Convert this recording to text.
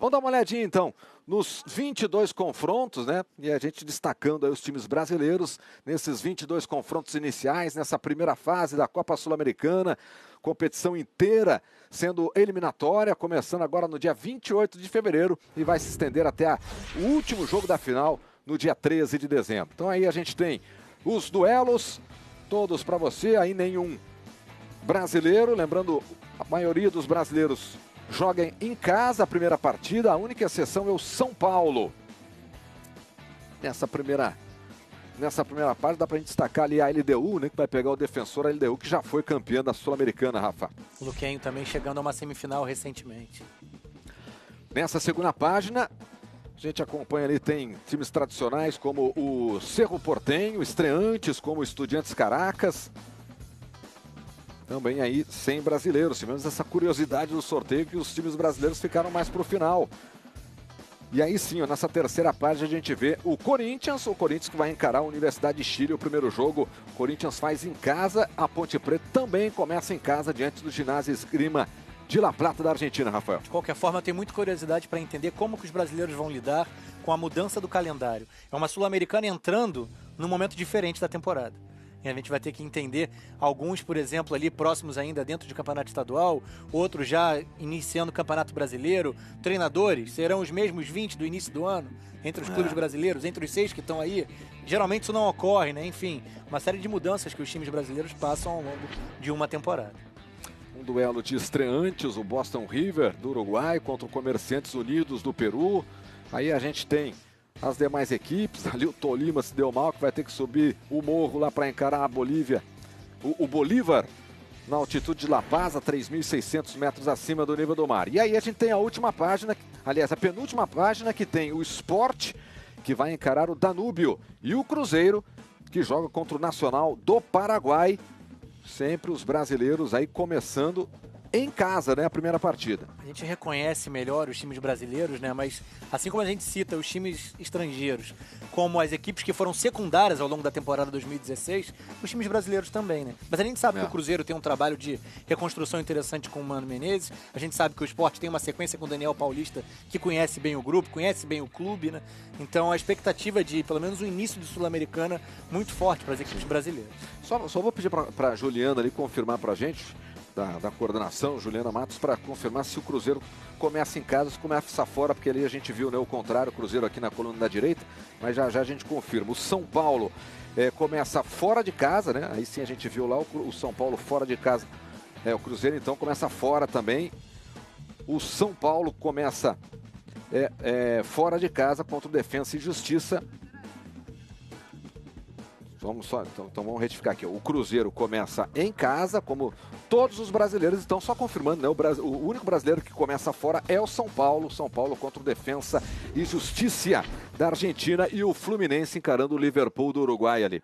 Vamos dar uma olhadinha então nos 22 confrontos, né? E a gente destacando aí os times brasileiros nesses 22 confrontos iniciais, nessa primeira fase da Copa Sul-Americana, competição inteira sendo eliminatória, começando agora no dia 28 de fevereiro e vai se estender até o último jogo da final no dia 13 de dezembro. Então aí a gente tem os duelos, todos para você, aí nenhum brasileiro, lembrando, a maioria dos brasileiros joguem em casa a primeira partida, a única exceção é o São Paulo. Nessa primeira parte dá pra gente destacar ali a LDU, né, que vai pegar o Defensor, a LDU que já foi campeã da Sul-Americana, Rafa. O Luquenho também chegando a uma semifinal recentemente. Nessa segunda página, a gente acompanha ali, tem times tradicionais como o Cerro Porteño, estreantes como o Estudiantes Caracas. Também aí sem brasileiros, tivemos essa curiosidade do sorteio que os times brasileiros ficaram mais para o final. E aí sim, ó, nessa terceira página a gente vê o Corinthians que vai encarar a Universidade de Chile o primeiro jogo. O Corinthians faz em casa, a Ponte Preta também começa em casa diante do Ginásio Esgrima de La Plata da Argentina, Rafael. De qualquer forma, eu tenho muita curiosidade para entender como que os brasileiros vão lidar com a mudança do calendário. É uma Sul-Americana entrando num momento diferente da temporada. A gente vai ter que entender alguns, por exemplo, ali próximos ainda dentro de campeonato estadual, outros já iniciando o campeonato brasileiro. Treinadores serão os mesmos 20 do início do ano, entre os clubes brasileiros, entre os 6 que estão aí. Geralmente isso não ocorre, né? Enfim, uma série de mudanças que os times brasileiros passam ao longo de uma temporada. Um duelo de estreantes, o Boston River do Uruguai contra o Comerciantes Unidos do Peru. Aí a gente tem as demais equipes, ali o Tolima se deu mal, que vai ter que subir o morro lá para encarar a Bolívia. O Bolívar, na altitude de La Paz, a 3.600 metros acima do nível do mar. E aí a gente tem a última página, aliás, a penúltima página, que tem o Sport, que vai encarar o Danúbio, e o Cruzeiro, que joga contra o Nacional do Paraguai. Sempre os brasileiros aí começando em casa, né, a primeira partida. A gente reconhece melhor os times brasileiros, né, mas assim como a gente cita os times estrangeiros como as equipes que foram secundárias ao longo da temporada 2016, os times brasileiros também, né. Mas a gente sabe que o Cruzeiro tem um trabalho de reconstrução interessante com o Mano Menezes, a gente sabe que o Sport tem uma sequência com o Daniel Paulista, que conhece bem o grupo, conhece bem o clube, né. Então a expectativa de, pelo menos, o início de Sul-Americana muito forte para as equipes brasileiras. Só vou pedir para a Juliana ali confirmar para a gente, da coordenação, Juliana Matos, para confirmar se o Cruzeiro começa em casa, se começa fora, porque ali a gente viu, né, o contrário, o Cruzeiro aqui na coluna da direita, mas já a gente confirma. O São Paulo começa fora de casa, né? Aí sim a gente viu lá o São Paulo fora de casa. O Cruzeiro então começa fora também. O São Paulo começa fora de casa contra o Defensa e Justiça. Então vamos retificar aqui. O Cruzeiro começa em casa, como todos os brasileiros estão só confirmando, né? O único brasileiro que começa fora é o São Paulo. São Paulo contra o Defensa e Justiça da Argentina e o Fluminense encarando o Liverpool do Uruguai ali.